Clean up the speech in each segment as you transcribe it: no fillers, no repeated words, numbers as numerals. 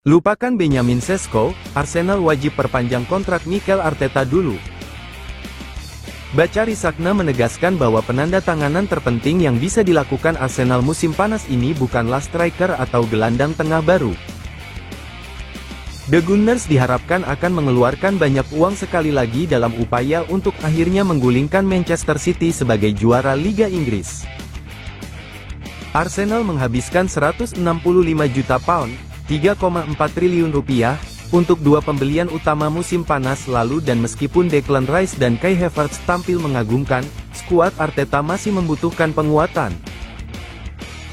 Lupakan Benjamin Sesko, Arsenal wajib perpanjang kontrak Mikel Arteta dulu. Bacari Sakna menegaskan bahwa penandatanganan terpenting yang bisa dilakukan Arsenal musim panas ini bukanlah striker atau gelandang tengah baru. The Gunners diharapkan akan mengeluarkan banyak uang sekali lagi dalam upaya untuk akhirnya menggulingkan Manchester City sebagai juara Liga Inggris. Arsenal menghabiskan 165 juta pound, 3,4 triliun rupiah, untuk dua pembelian utama musim panas lalu dan meskipun Declan Rice dan Kai Havertz tampil mengagumkan, skuad Arteta masih membutuhkan penguatan.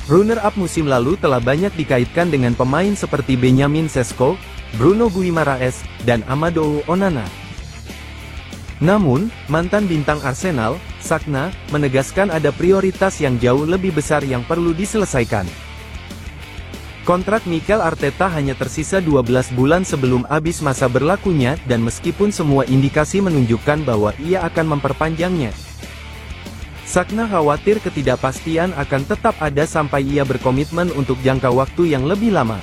Runner-up musim lalu telah banyak dikaitkan dengan pemain seperti Benjamin Sesko, Bruno Guimaraes, dan Amadou Onana. Namun, mantan bintang Arsenal, Sakna, menegaskan ada prioritas yang jauh lebih besar yang perlu diselesaikan. Kontrak Mikel Arteta hanya tersisa 12 bulan sebelum habis masa berlakunya dan meskipun semua indikasi menunjukkan bahwa ia akan memperpanjangnya. Sakna khawatir ketidakpastian akan tetap ada sampai ia berkomitmen untuk jangka waktu yang lebih lama.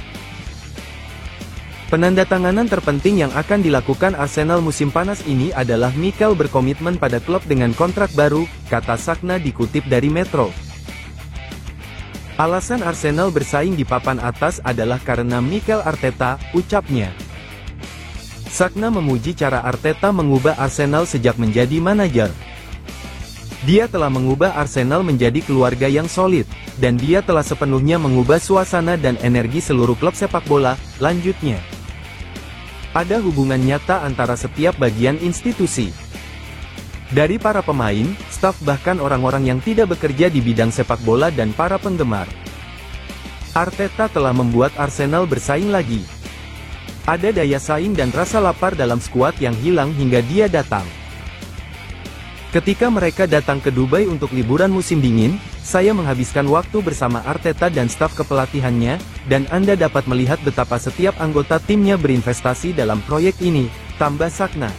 Penandatanganan terpenting yang akan dilakukan Arsenal musim panas ini adalah Mikel berkomitmen pada klub dengan kontrak baru, kata Sakna dikutip dari Metro. Alasan Arsenal bersaing di papan atas adalah karena Mikel Arteta, ucapnya. Sakna memuji cara Arteta mengubah Arsenal sejak menjadi manajer. Dia telah mengubah Arsenal menjadi keluarga yang solid, dan dia telah sepenuhnya mengubah suasana dan energi seluruh klub sepak bola, lanjutnya. Ada hubungan nyata antara setiap bagian institusi. Dari para pemain, staf bahkan orang-orang yang tidak bekerja di bidang sepak bola dan para penggemar. Arteta telah membuat Arsenal bersaing lagi. Ada daya saing dan rasa lapar dalam skuad yang hilang hingga dia datang. Ketika mereka datang ke Dubai untuk liburan musim dingin, saya menghabiskan waktu bersama Arteta dan staf kepelatihannya, dan Anda dapat melihat betapa setiap anggota timnya berinvestasi dalam proyek ini, tambah Sakna.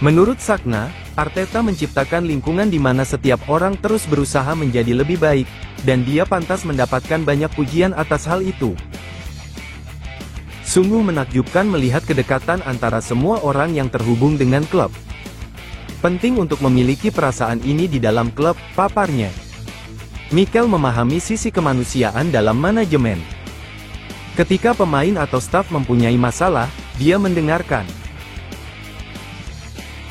Menurut Sakna, Arteta menciptakan lingkungan di mana setiap orang terus berusaha menjadi lebih baik, dan dia pantas mendapatkan banyak pujian atas hal itu. Sungguh menakjubkan melihat kedekatan antara semua orang yang terhubung dengan klub. Penting untuk memiliki perasaan ini di dalam klub, paparnya. Mikel memahami sisi kemanusiaan dalam manajemen. Ketika pemain atau staf mempunyai masalah, dia mendengarkan.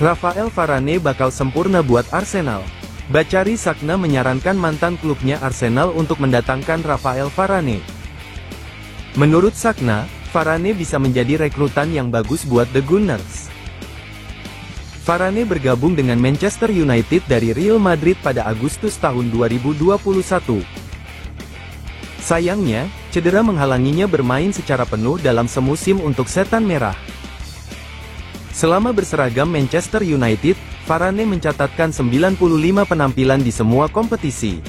Rafael Varane bakal sempurna buat Arsenal. Bacari Sakna menyarankan mantan klubnya Arsenal untuk mendatangkan Rafael Varane. Menurut Sakna, Varane bisa menjadi rekrutan yang bagus buat The Gunners. Varane bergabung dengan Manchester United dari Real Madrid pada Agustus tahun 2021. Sayangnya, cedera menghalanginya bermain secara penuh dalam semusim untuk Setan Merah. Selama berseragam Manchester United, Varane mencatatkan 95 penampilan di semua kompetisi.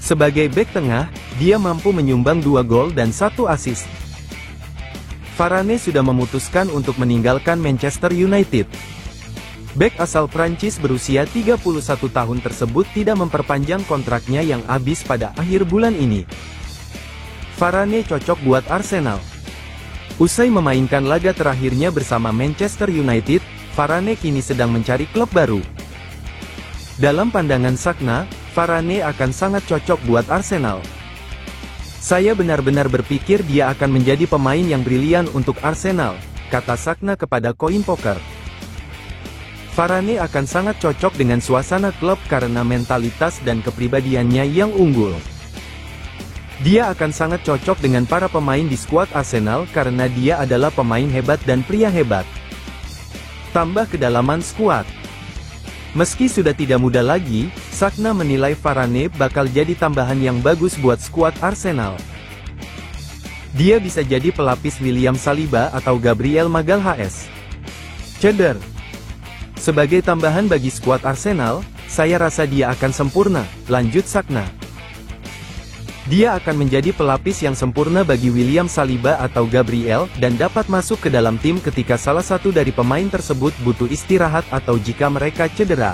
Sebagai bek tengah, dia mampu menyumbang 2 gol dan 1 assist. Varane sudah memutuskan untuk meninggalkan Manchester United. Bek asal Prancis berusia 31 tahun tersebut tidak memperpanjang kontraknya yang habis pada akhir bulan ini. Varane cocok buat Arsenal. Usai memainkan laga terakhirnya bersama Manchester United, Varane kini sedang mencari klub baru. Dalam pandangan Sakna, Varane akan sangat cocok buat Arsenal. Saya benar-benar berpikir dia akan menjadi pemain yang brilian untuk Arsenal, kata Sakna kepada Coin Poker. Varane akan sangat cocok dengan suasana klub karena mentalitas dan kepribadiannya yang unggul. Dia akan sangat cocok dengan para pemain di skuad Arsenal karena dia adalah pemain hebat dan pria hebat. Tambah kedalaman skuad. Meski sudah tidak muda lagi, Sakna menilai Varane bakal jadi tambahan yang bagus buat skuad Arsenal. Dia bisa jadi pelapis William Saliba atau Gabriel Magalhaes. Ceder. Sebagai tambahan bagi skuad Arsenal, saya rasa dia akan sempurna, lanjut Sakna. Dia akan menjadi pelapis yang sempurna bagi William Saliba atau Gabriel, dan dapat masuk ke dalam tim ketika salah satu dari pemain tersebut butuh istirahat atau jika mereka cedera.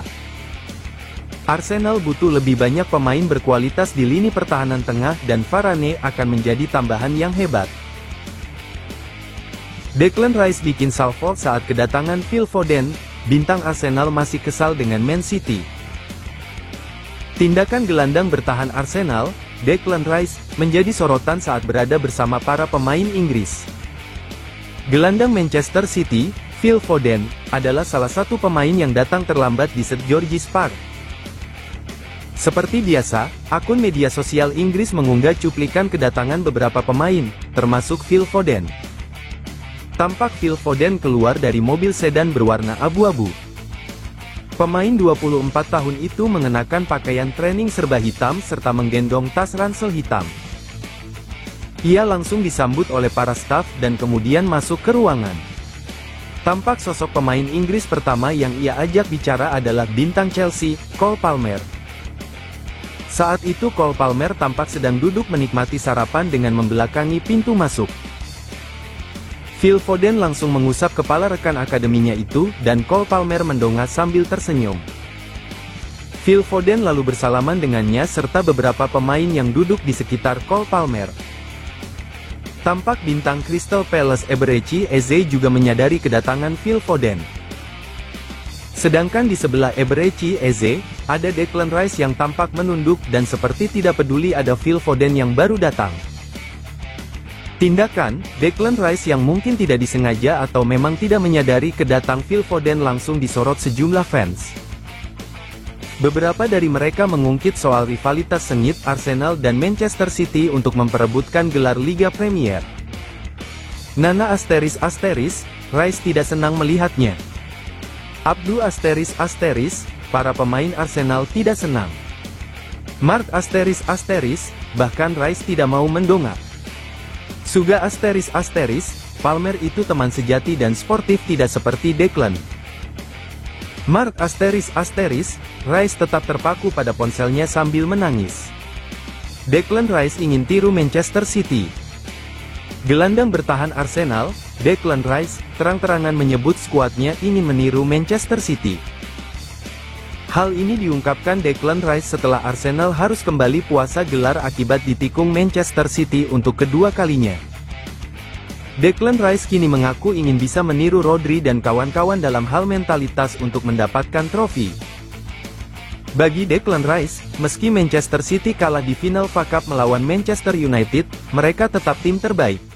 Arsenal butuh lebih banyak pemain berkualitas di lini pertahanan tengah dan Varane akan menjadi tambahan yang hebat. Declan Rice bikin salvo saat kedatangan Phil Foden, bintang Arsenal masih kesal dengan Man City. Tindakan gelandang bertahan Arsenal, Declan Rice, menjadi sorotan saat berada bersama para pemain Inggris. Gelandang Manchester City, Phil Foden, adalah salah satu pemain yang datang terlambat di St. George's Park. Seperti biasa, akun media sosial Inggris mengunggah cuplikan kedatangan beberapa pemain, termasuk Phil Foden. Tampak Phil Foden keluar dari mobil sedan berwarna abu-abu. Pemain 24 tahun itu mengenakan pakaian training serba hitam serta menggendong tas ransel hitam. Ia langsung disambut oleh para staf dan kemudian masuk ke ruangan. Tampak sosok pemain Inggris pertama yang ia ajak bicara adalah bintang Chelsea, Cole Palmer. Saat itu Cole Palmer tampak sedang duduk menikmati sarapan dengan membelakangi pintu masuk. Phil Foden langsung mengusap kepala rekan akademinya itu, dan Cole Palmer mendongak sambil tersenyum. Phil Foden lalu bersalaman dengannya serta beberapa pemain yang duduk di sekitar Cole Palmer. Tampak bintang Crystal Palace Eberechi Eze juga menyadari kedatangan Phil Foden. Sedangkan di sebelah Eberechi Eze, ada Declan Rice yang tampak menunduk dan seperti tidak peduli ada Phil Foden yang baru datang. Tindakan Declan Rice yang mungkin tidak disengaja atau memang tidak menyadari kedatang Phil Foden langsung disorot sejumlah fans. Beberapa dari mereka mengungkit soal rivalitas sengit Arsenal dan Manchester City untuk memperebutkan gelar Liga Premier. Nana ***, Rice tidak senang melihatnya. Abdu ***, para pemain Arsenal tidak senang. Mark ***, bahkan Rice tidak mau mendongak. Suga ***, Palmer itu teman sejati dan sportif tidak seperti Declan. Mark ***, Rice tetap terpaku pada ponselnya sambil menangis. Declan Rice ingin tiru Manchester City. Gelandang bertahan Arsenal, Declan Rice, terang-terangan menyebut skuadnya ingin meniru Manchester City. Hal ini diungkapkan Declan Rice setelah Arsenal harus kembali puasa gelar akibat ditikung Manchester City untuk kedua kalinya. Declan Rice kini mengaku ingin bisa meniru Rodri dan kawan-kawan dalam hal mentalitas untuk mendapatkan trofi. Bagi Declan Rice, meski Manchester City kalah di final FA Cup melawan Manchester United, mereka tetap tim terbaik.